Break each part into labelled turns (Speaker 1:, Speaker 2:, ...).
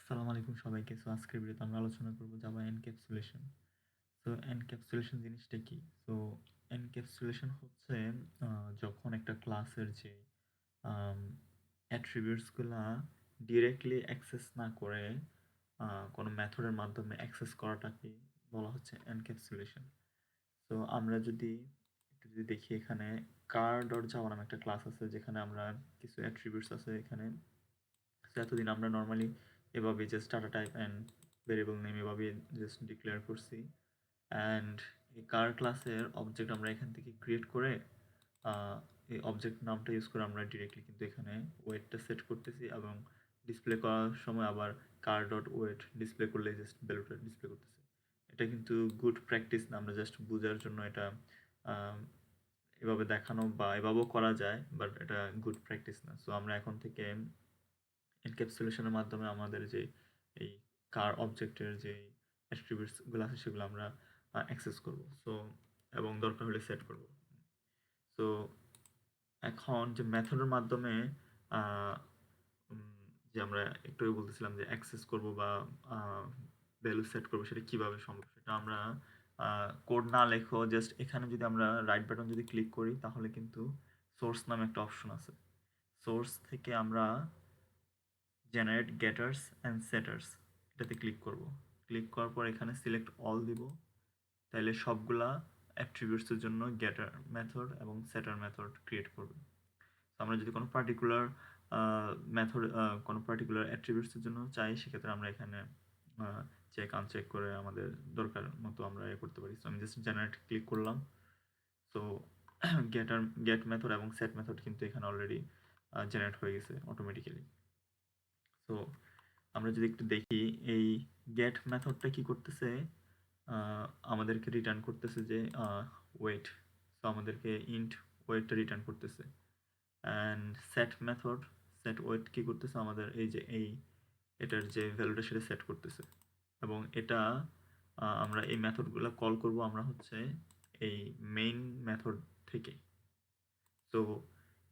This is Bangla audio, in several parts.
Speaker 1: আসসালামু আলাইকুম সবাইকে। সো আজকের ভিডিওতে আমরা আলোচনা করব জাভা এনক্যাপসুলেশন। সো এনক্যাপসুলেশন জিনিসটা কি? সো এনক্যাপসুলেশন হচ্ছে যখন একটা ক্লাসের যে আম অ্যাট্রিবিউটস গুলা ডিরেক্টলি অ্যাক্সেস না করে কোনো মেথডের মাধ্যমে অ্যাক্সেস করাটাকে বলা হচ্ছে এনক্যাপসুলেশন। সো আমরা একটু যদি দেখি এখানে car.java নামে একটা ক্লাস আছে যেখানে আমরা কিছু অ্যাট্রিবিউটস আছে এখানে। সো এতদিন আমরা নরমালি এভাবে just data type and variable name এভাবে জাস্ট ডিক্লেয়ার করছি। অ্যান্ড এই কার ক্লাসের অবজেক্ট আমরা এখান থেকে ক্রিয়েট করে এই অবজেক্ট নামটা ইউজ করে আমরা ডিরেক্টলি কিন্তু এখানে ওয়েটটা সেট করতেছি এবং ডিসপ্লে করার সময় আবার কার ডট ওয়েট ডিসপ্লে করলে জাস্ট ভ্যালুটা ডিসপ্লে করতেছে। এটা কিন্তু গুড প্র্যাকটিস না, আমরা জাস্ট বোঝার জন্য এটা আহ, এভাবে দেখানো বা এভাবেও করা যায়, বাট এটা গুড প্র্যাকটিস না। সো আমরা এখন থেকে এনক্যাপসুলেশনের মাধ্যমে আমাদের যে এই কার অবজেক্টের যে অ্যাট্রিবিউটসগুলো আছে সেগুলো আমরা অ্যাক্সেস করব। সো এবং দরকার হলে সেট করব। সো এখন যে মেথডের মাধ্যমে আহ, যে আমরা একটু আগে বলতেছিলাম যে অ্যাক্সেস করব বা ভ্যালু সেট করব, সেটা কিভাবে সম্ভব সেটা আমরা কোড না লেখো জাস্ট এখানে যদি আমরা রাইট বাটন যদি ক্লিক করি তাহলে কিন্তু সোর্স নামে একটা অপশন আছে। সোর্স থেকে আমরা জেনারেট গেটার্স অ্যান্ড সেটার্স এটাতে ক্লিক করব। ক্লিক করার পর এখানে সিলেক্ট অল দিব, তাহলে সবগুলা অ্যাট্রিবিউটসের জন্য গেটার মেথড এবং সেটার মেথড ক্রিয়েট করবে। তো আমরা যদি কোনো পার্টিকুলার মেথড কোনো পার্টিকুলার অ্যাট্রিবিউটসের জন্য চাই সেক্ষেত্রে আমরা এখানে চেক আনচেক করে আমাদের দরকার মতো আমরা করতে পারি। সো আমি জাস্ট জেনারেট ক্লিক করলাম। সো গেট মেথড এবং সেট মেথড কিন্তু এখানে অলরেডি জেনারেট হয়ে গেছে অটোমেটিক্যালি। সো আমরা যদি একটু দেখি এই গেট মেথডটা কি করতেছে, আমাদেরকে রিটার্ন করতেছে যে ওয়েট। সো আমাদেরকে ইন্ট ওয়েটটা রিটার্ন করতেছে। অ্যান্ড সেট ওয়েট কি করতেছে, আমাদের এই যে এটার যে ভ্যালুটা সেটা সেট করতেছে। এবং এটা আমরা এই মেথডগুলো কল করব আমরা হচ্ছে এই মেইন মেথড থেকে। তো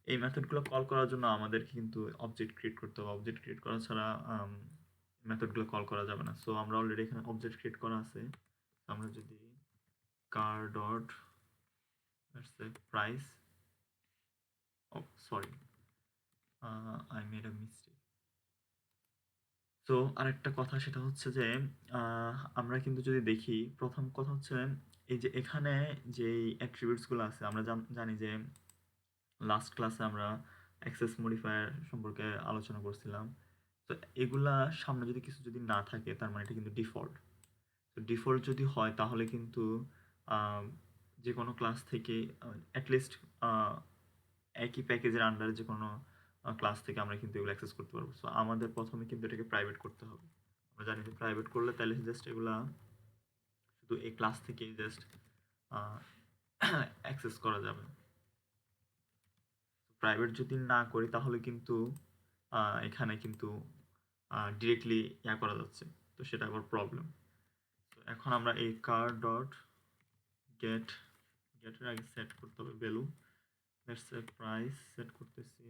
Speaker 1: এই মেথডগুলো কল করার জন্য আমাদেরকে কিন্তু অবজেক্ট ক্রিয়েট করতে হবে। অবজেক্ট ক্রিয়েট করা ছাড়া মেথডগুলো কল করা যাবে না। সো আমরা অলরেডি এখানে অবজেক্ট ক্রিয়েট করা আছে। আমরা যদি car dot price, sorry, I made a mistake. তো আরেকটা কথা সেটা হচ্ছে যে আমরা কিন্তু যদি দেখি, প্রথম কথা হচ্ছে এই যে এখানে যেই অ্যাট্রিবিউটসগুলো আছে আমরা জানি যে লাস্ট ক্লাসে আমরা অ্যাক্সেস মডিফায়ার সম্পর্কে আলোচনা করছিলাম। তো এগুলা সামনে যদি কিছু যদি না থাকে তার মানে এটা কিন্তু ডিফল্ট। তো ডিফল্ট যদি হয় তাহলে কিন্তু আহ, যে কোনো ক্লাস থেকে অ্যাটলিস্ট একই প্যাকেজের আন্ডারে যে কোনো ক্লাস থেকে আমরা কিন্তু এগুলো অ্যাক্সেস করতে পারবো। সো আমাদের প্রথমে কিন্তু এটাকে প্রাইভেট করতে হবে। আমরা জানি যে প্রাইভেট করলে তাহলে জাস্ট এগুলা শুধু এই ক্লাস থেকেই জাস্ট অ্যাক্সেস করা যাবে। প্রাইভেট যদি না করি তাহলে কিন্তু এখানে কিন্তু ডিরেক্টলি করা যাচ্ছে, তো সেটা আবার প্রবলেম। তো এখন আমরা এই কার ডট গেট গেটের আগে সেট করতে হবে value. Let's say price set করতেছি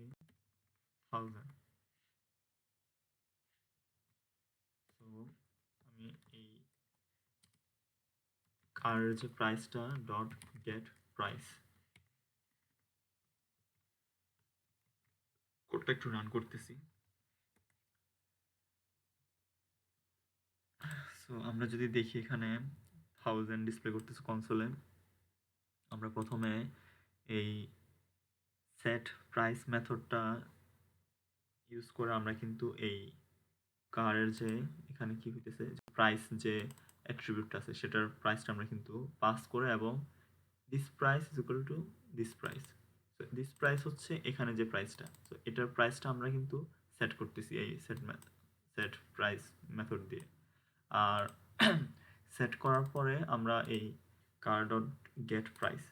Speaker 1: 1000। সো আমি এই কারের যে প্রাইসটা ডট গেট প্রাইস কোডটা একটু রান করতেছি। সো আমরা যদি দেখি এখানে 1000 ডিসপ্লে করতেছে কনসোলে। আমরা প্রথমে এই সেট প্রাইস মেথডটা ইউজ করে আমরা কিন্তু এই কারের যে এখানে কি হইতেছে প্রাইস যে অ্যাট্রিবিউটটা আছে সেটার প্রাইসটা আমরা কিন্তু পাস করে এবং this price is equal to this price. So this price হচ্ছে এখানে যে প্রাইসটা, সো এটার প্রাইসটা আমরা কিন্তু সেট করতেছি এই সেট প্রাইস মেথড দিয়ে। আর সেট করার পরে আমরা এই কার ডট গেট প্রাইস,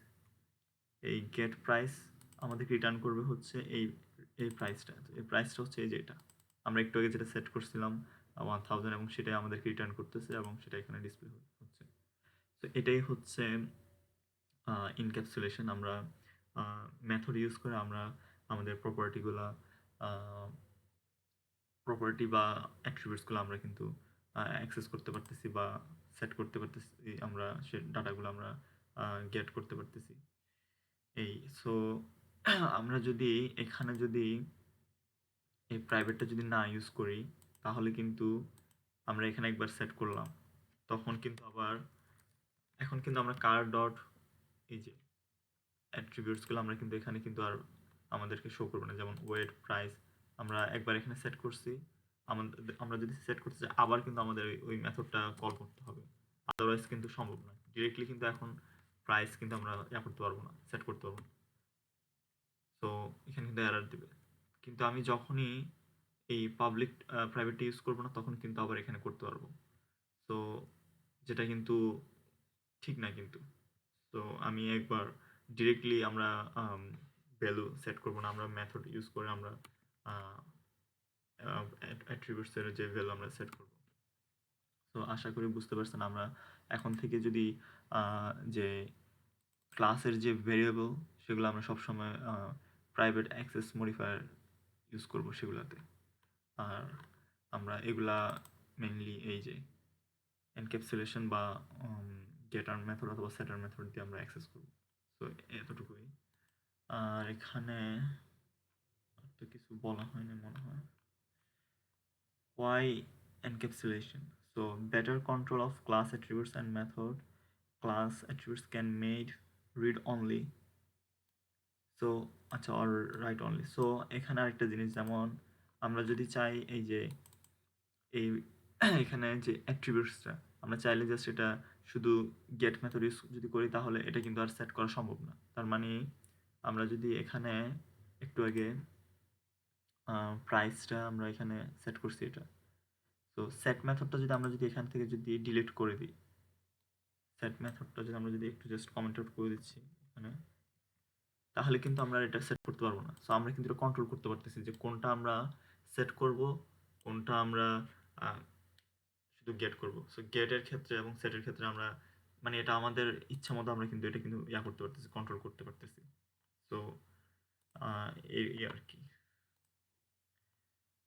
Speaker 1: এই গেট প্রাইস আমাদেরকে রিটার্ন করবে হচ্ছে এই প্রাইসটা। এই প্রাইসটা হচ্ছে এই যে এটা আমরা একটু আগে যেটা সেট করছিলাম 1000, এবং সেটাই আমাদেরকে রিটার্ন করতেছে এবং সেটা এখানে ডিসপ্লে হচ্ছে। তো এটাই হচ্ছে ইনক্যাপসুলেশন। আমরা মেথড ইউজ করে আমরা আমাদের প্রপার্টিগুলা প্রপার্টি বা অ্যাট্রিবিউটসগুলো আমরা কিন্তু অ্যাক্সেস করতে পারতেছি বা সেট করতে পারতেছি। আমরা সে ডাটাগুলো আমরা গেট করতে পারতেছি। এই সো আমরা যদি এখানে যদি এই প্রাইভেটটা যদি না ইউজ করি, তাহলে কিন্তু আমরা এখানে একবার সেট করলাম। তখন কিন্তু আবার এখন কিন্তু আমরা কার ডট এই যে অ্যাট্রিবিউটসগুলো আমরা কিন্তু এখানে কিন্তু আর আমাদেরকে শো করবে না। যেমন ওয়েট, প্রাইস আমরা একবার এখানে সেট করছি। আমরা যদি সেট করতে চাই আবার কিন্তু আমাদের ওই মেথডটা কল করতে হবে। আদারওয়াইজ কিন্তু সম্ভব নয়। ডিরেক্টলি কিন্তু এখন প্রাইস কিন্তু আমরা করতে পারবো না, সেট করতে পারবো না। সো এখানে কিন্তু এরর দিবে। কিন্তু আমি যখনই এই পাবলিক প্রাইভেটটা ইউজ করবো না, তখন কিন্তু আবার এখানে করতে পারবো। সো যেটা কিন্তু ঠিক না কিন্তু। তো আমি একবার ডিরেক্টলি আমরা ভ্যালু সেট করবো না, আমরা মেথড ইউজ করে আমরা অ্যাট্রিবিউটসের যে ভ্যালু আমরা সেট করব। তো আশা করি বুঝতে পারছেন। আমরা এখন থেকে যদি যে ক্লাসের যে ভেরিয়েবল সেগুলো আমরা সবসময় প্রাইভেট অ্যাক্সেস মডিফায়ার ইউজ করব সেগুলোতে। আর আমরা এগুলা মেইনলি এই যে এনক্যাপসুলেশন বা গেটার মেথড অথবা সেটার মেথড দিয়ে আমরা অ্যাক্সেস করব। তো এতটুকুই। আর এখানে তো কিছু বলা হয়নি মনে হয়। Why encapsulation? So better control of class attributes and method. Class attributes can made read only. So আচ্ছা or write only. So এখানে আরেকটা জিনিস, যেমন আমরা যদি চাই এই যে এই এখানে যে অ্যাট্রিবিউটসটা আমরা চাইলে জাস্ট এটা শুধু গেট মেথড ইউজ যদি করি, তাহলে এটা কিন্তু আর সেট করা সম্ভব না। তার মানে আমরা যদি এখানে একটু আগে প্রাইসটা আমরা এখানে সেট করছি এটা। তো সেট মেথডটা যদি আমরা যদি এখান থেকে যদি ডিলিট করে দিই, সেট মেথডটা যদি আমরা যদি একটু জাস্ট কমেন্ট আউট করে দিচ্ছি এখানে, তাহলে কিন্তু আমরা এটা সেট করতে পারবো না। সো আমরা কিন্তু এটা কন্ট্রোল করতে পারতেছি যে কোনটা আমরা সেট করব, কোনটা আমরা শুধু গেট করব। সো গেটের ক্ষেত্রে এবং সেটের ক্ষেত্রে আমরা মানে এটা আমাদের ইচ্ছা মতো আমরা কিন্তু এটা কিন্তু করতে পারতেছি, কন্ট্রোল করতে পারতেছি। সো এই আর কি।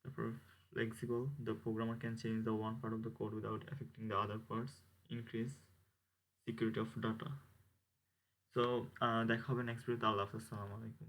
Speaker 1: তারপর flexible, the programmer can change the one part of the code without affecting the other parts, increase security of data. So দেখা হবে নেক্সট ভিডিওতে। আল্লাহ হাফেজ, আসসালামু আলাইকুম।